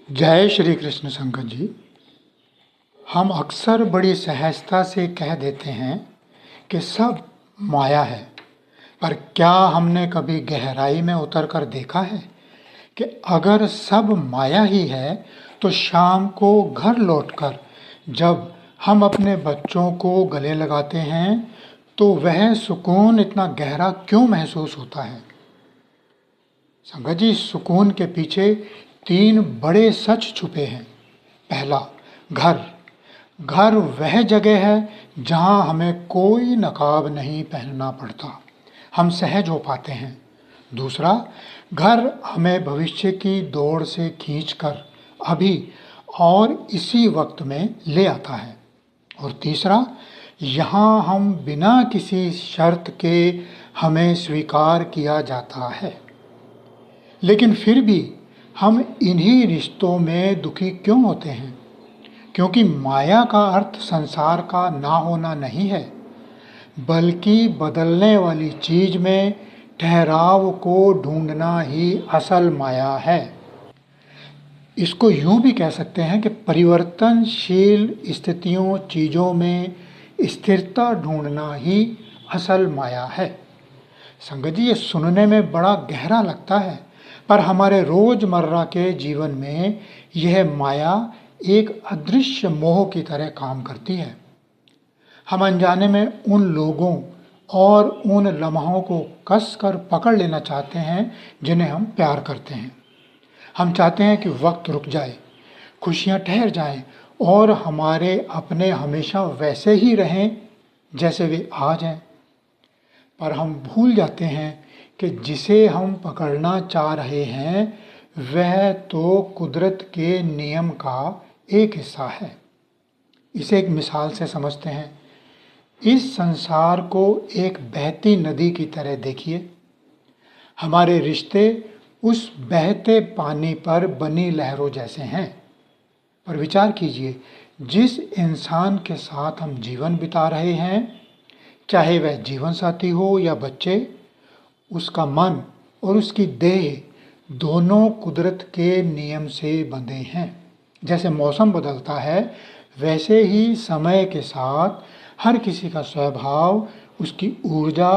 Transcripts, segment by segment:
जय श्री कृष्ण संगत जी। हम अक्सर बड़ी सहजता से कह देते हैं कि सब माया है, पर क्या हमने कभी गहराई में उतरकर देखा है कि अगर सब माया ही है तो शाम को घर लौटकर जब हम अपने बच्चों को गले लगाते हैं तो वह सुकून इतना गहरा क्यों महसूस होता है? संगत जी, सुकून के पीछे 3 बड़े सच छुपे हैं। पहला, घर। घर वह जगह है जहाँ हमें कोई नकाब नहीं पहनना पड़ता, हम सहज हो पाते हैं। दूसरा, घर हमें भविष्य की दौड़ से खींचकर अभी और इसी वक्त में ले आता है। और तीसरा, यहाँ हम बिना किसी शर्त के हमें स्वीकार किया जाता है। लेकिन फिर भी हम इन्हीं रिश्तों में दुखी क्यों होते हैं? क्योंकि माया का अर्थ संसार का ना होना नहीं है, बल्कि बदलने वाली चीज में ठहराव को ढूंढना ही असल माया है। इसको यूं भी कह सकते हैं कि परिवर्तनशील स्थितियों, चीजों में स्थिरता ढूंढना ही असल माया है। संगत जी, ये सुनने में बड़ा गहरा लगता है, पर हमारे रोजमर्रा के जीवन में यह माया एक अदृश्य मोह की तरह काम करती है। हम अनजाने में उन लोगों और उन लम्हों को कस कर पकड़ लेना चाहते हैं जिन्हें हम प्यार करते हैं। हम चाहते हैं कि वक्त रुक जाए, खुशियाँ ठहर जाएं और हमारे अपने हमेशा वैसे ही रहें जैसे वे आज हैं। पर हम भूल जाते हैं कि जिसे हम पकड़ना चाह रहे हैं वह तो कुदरत के नियम का एक हिस्सा है। इसे एक मिसाल से समझते हैं। इस संसार को एक बहती नदी की तरह देखिए। हमारे रिश्ते उस बहते पानी पर बनी लहरों जैसे हैं। पर विचार कीजिए, जिस इंसान के साथ हम जीवन बिता रहे हैं, चाहे वह जीवन साथी हो या बच्चे, उसका मन और उसकी देह दोनों कुदरत के नियम से बंधे हैं। जैसे मौसम बदलता है, वैसे ही समय के साथ हर किसी का स्वभाव, उसकी ऊर्जा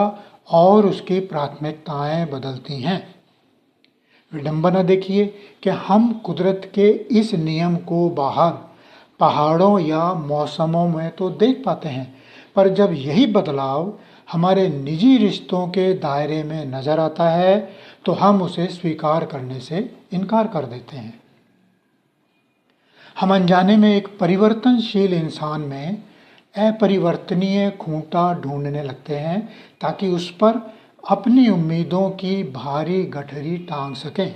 और उसकी प्राथमिकताएं बदलती हैं। विडंबना देखिए कि हम कुदरत के इस नियम को बाहर पहाड़ों या मौसमों में तो देख पाते हैं, पर जब यही बदलाव हमारे निजी रिश्तों के दायरे में नजर आता है तो हम उसे स्वीकार करने से इनकार कर देते हैं। हम अनजाने में एक परिवर्तनशील इंसान में अपरिवर्तनीय खूंटा ढूंढने लगते हैं ताकि उस पर अपनी उम्मीदों की भारी गठरी टांग सकें।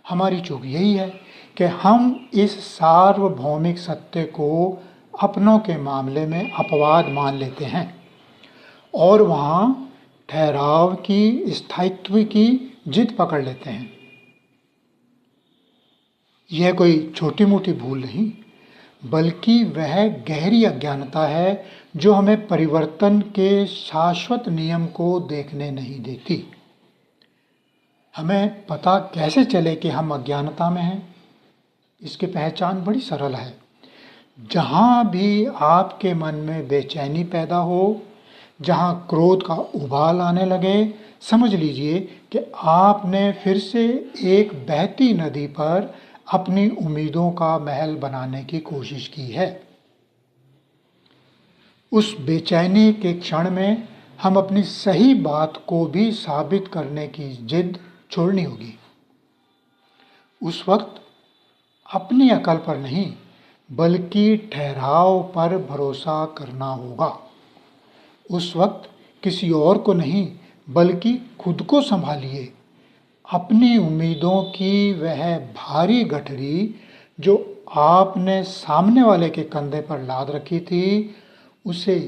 हमारी चूक यही है कि हम इस सार्वभौमिक सत्य को अपनों के मामले में अपवाद मान लेते हैं और वहाँ ठहराव की, स्थायित्व की जिद पकड़ लेते हैं। यह कोई छोटी मोटी भूल नहीं, बल्कि वह गहरी अज्ञानता है जो हमें परिवर्तन के शाश्वत नियम को देखने नहीं देती। हमें पता कैसे चले कि हम अज्ञानता में हैं? इसकी पहचान बड़ी सरल है। जहाँ भी आपके मन में बेचैनी पैदा हो, जहाँ क्रोध का उबाल आने लगे, समझ लीजिए कि आपने फिर से एक बहती नदी पर अपनी उम्मीदों का महल बनाने की कोशिश की है। उस बेचैनी के क्षण में हम अपनी सही बात को भी साबित करने की जिद छोड़नी होगी। उस वक्त अपनी अकल पर नहीं, बल्कि ठहराव पर भरोसा करना होगा। उस वक्त किसी और को नहीं, बल्कि खुद को संभालिए। अपनी उम्मीदों की वह भारी गठरी जो आपने सामने वाले के कंधे पर लाद रखी थी, उसे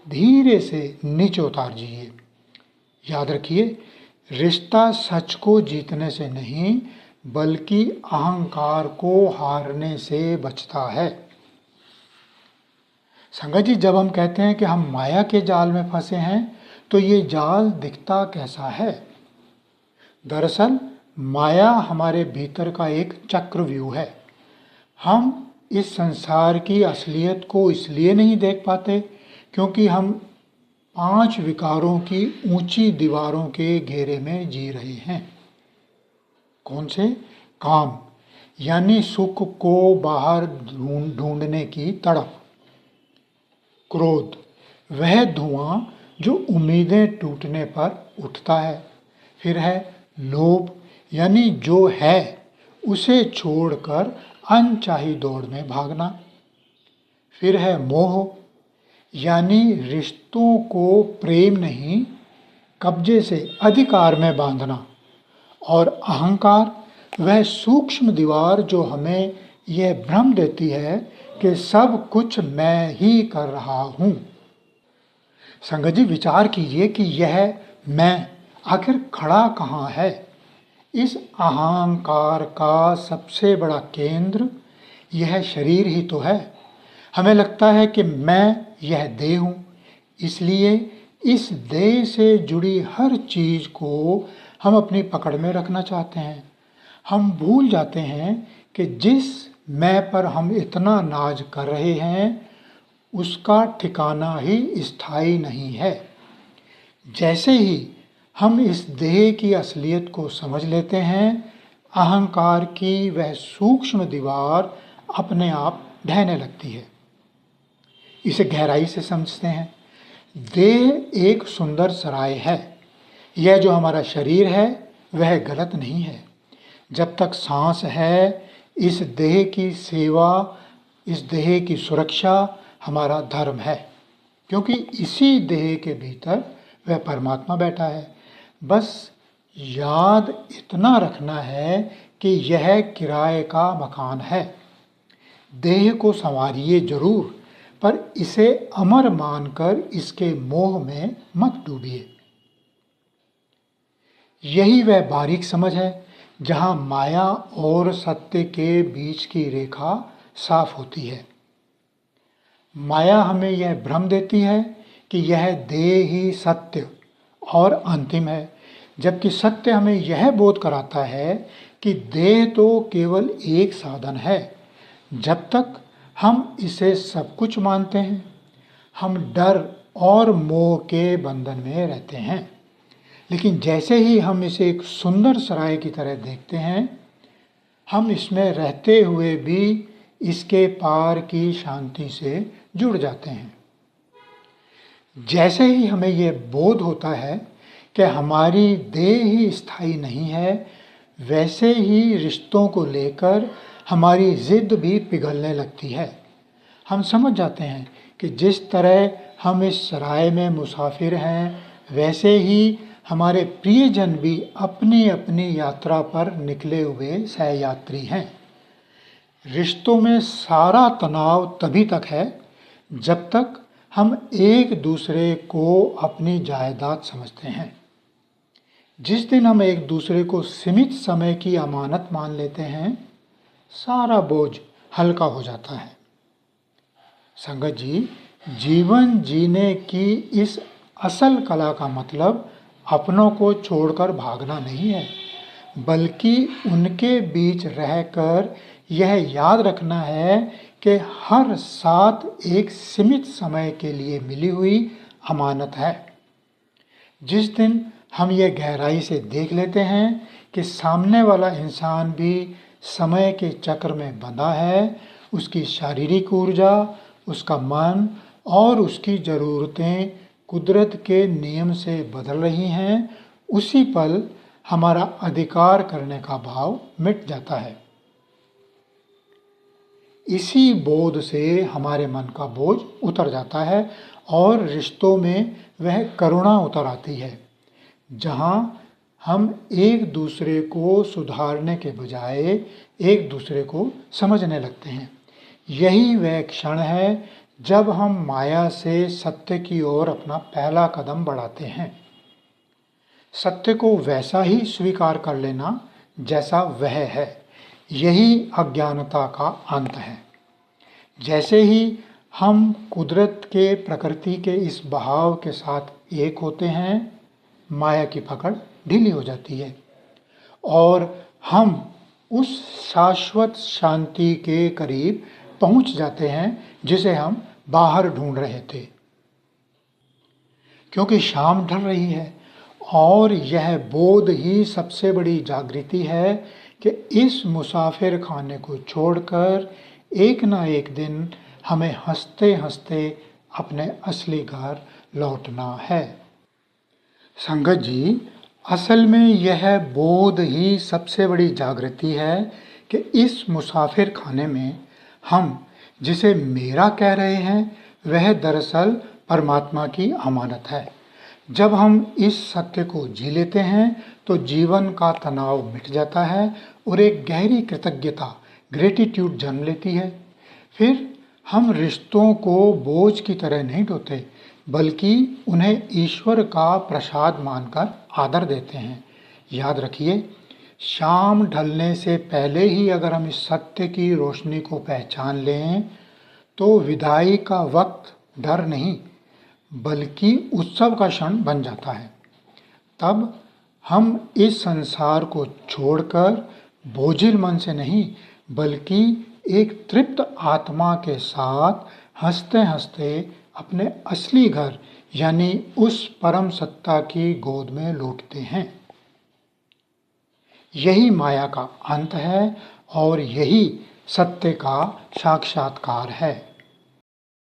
धीरे से नीचे उतार दीजिए। याद रखिए, रिश्ता सच को जीतने से नहीं, बल्कि अहंकार को हारने से बचता है। संगत जी, जब हम कहते हैं कि हम माया के जाल में फंसे हैं, तो ये जाल दिखता कैसा है? दरअसल माया हमारे भीतर का एक चक्रव्यूह है। हम इस संसार की असलियत को इसलिए नहीं देख पाते क्योंकि हम 5 विकारों की ऊंची दीवारों के घेरे में जी रहे हैं। कौन से? काम, यानी सुख को बाहर ढूंढने की तड़प। क्रोध, वह धुआं जो उम्मीदें टूटने पर उठता है। फिर है लोभ, यानी जो है उसे छोड़कर अनचाही दौड़ में भागना। फिर है मोह, यानी रिश्तों को प्रेम नहीं कब्जे से अधिकार में बांधना। और अहंकार, वह सूक्ष्म दीवार जो हमें यह भ्रम देती है कि सब कुछ मैं ही कर रहा हूँ। संगत जी, विचार कीजिए कि यह मैं आखिर खड़ा कहाँ है। इस अहंकार का सबसे बड़ा केंद्र यह शरीर ही तो है। हमें लगता है कि मैं यह देह हूँ, इसलिए इस देह से जुड़ी हर चीज को हम अपनी पकड़ में रखना चाहते हैं। हम भूल जाते हैं कि जिस मैं पर हम इतना नाज कर रहे हैं उसका ठिकाना ही स्थायी नहीं है। जैसे ही हम इस देह की असलियत को समझ लेते हैं, अहंकार की वह सूक्ष्म दीवार अपने आप ढहने लगती है। इसे गहराई से समझते हैं। देह एक सुंदर सराय है। यह जो हमारा शरीर है वह गलत नहीं है। जब तक सांस है, इस देह की सेवा, इस देह की सुरक्षा हमारा धर्म है, क्योंकि इसी देह के भीतर वह परमात्मा बैठा है। बस याद इतना रखना है कि यह किराए का मकान है। देह को संवारिए जरूर, पर इसे अमर मानकर इसके मोह में मत डूबिए। यही वह बारीक समझ है जहाँ माया और सत्य के बीच की रेखा साफ होती है। माया हमें यह भ्रम देती है कि यह देह ही सत्य और अंतिम है, जबकि सत्य हमें यह बोध कराता है कि देह तो केवल एक साधन है। जब तक हम इसे सब कुछ मानते हैं, हम डर और मोह के बंधन में रहते हैं। लेकिन जैसे ही हम इसे एक सुंदर सराय की तरह देखते हैं, हम इसमें रहते हुए भी इसके पार की शांति से जुड़ जाते हैं। जैसे ही हमें यह बोध होता है कि हमारी देह ही स्थायी नहीं है, वैसे ही रिश्तों को लेकर हमारी जिद भी पिघलने लगती है। हम समझ जाते हैं कि जिस तरह हम इस सराय में मुसाफिर हैं, वैसे ही हमारे प्रियजन भी अपनी अपनी यात्रा पर निकले हुए सहयात्री हैं। रिश्तों में सारा तनाव तभी तक है जब तक हम एक दूसरे को अपनी जायदाद समझते हैं। जिस दिन हम एक दूसरे को सीमित समय की अमानत मान लेते हैं, सारा बोझ हल्का हो जाता है। संगत जी, जीवन जीने की इस असल कला का मतलब अपनों को छोड़कर भागना नहीं है, बल्कि उनके बीच रहकर यह याद रखना है कि हर साथ एक सीमित समय के लिए मिली हुई अमानत है। जिस दिन हम ये गहराई से देख लेते हैं कि सामने वाला इंसान भी समय के चक्र में बंधा है, उसकी शारीरिक ऊर्जा, उसका मन और उसकी ज़रूरतें कुदरत के नियम से बदल रही हैं, उसी पल हमारा अधिकार करने का भाव मिट जाता है। इसी बोध से हमारे मन का बोझ उतर जाता है और रिश्तों में वह करुणा उतर आती है, जहाँ हम एक दूसरे को सुधारने के बजाय एक दूसरे को समझने लगते हैं। यही वह क्षण है जब हम माया से सत्य की ओर अपना पहला कदम बढ़ाते हैं। सत्य को वैसा ही स्वीकार कर लेना जैसा वह है, यही अज्ञानता का अंत है। जैसे ही हम कुदरत के, प्रकृति के इस बहाव के साथ एक होते हैं, माया की पकड़ ढीली हो जाती है और हम उस शाश्वत शांति के करीब पहुंच जाते हैं जिसे हम बाहर ढूंढ रहे थे। क्योंकि शाम ढल रही है और यह बोध ही सबसे बड़ी जागृति है कि इस मुसाफिर खाने को छोड़कर एक ना एक दिन हमें हंसते हंसते अपने असली घर लौटना है। संगत जी, असल में यह बोध ही सबसे बड़ी जागृति है कि इस मुसाफिर खाने में हम जिसे मेरा कह रहे हैं वह दरअसल परमात्मा की अमानत है। जब हम इस सत्य को जी लेते हैं तो जीवन का तनाव मिट जाता है और एक गहरी कृतज्ञता ग्रेटिट्यूड जन्म लेती है। फिर हम रिश्तों को बोझ की तरह नहीं ढोते बल्कि उन्हें ईश्वर का प्रसाद मानकर आदर देते हैं। याद रखिए, शाम ढलने से पहले ही अगर हम इस सत्य की रोशनी को पहचान लें तो विदाई का वक्त डर नहीं बल्कि उत्सव का क्षण बन जाता है। तब हम इस संसार को छोड़कर बोझिल मन से नहीं बल्कि एक तृप्त आत्मा के साथ हंसते हंसते अपने असली घर यानी उस परम सत्ता की गोद में लौटते हैं। यही माया का अंत है और यही सत्य का साक्षात्कार है।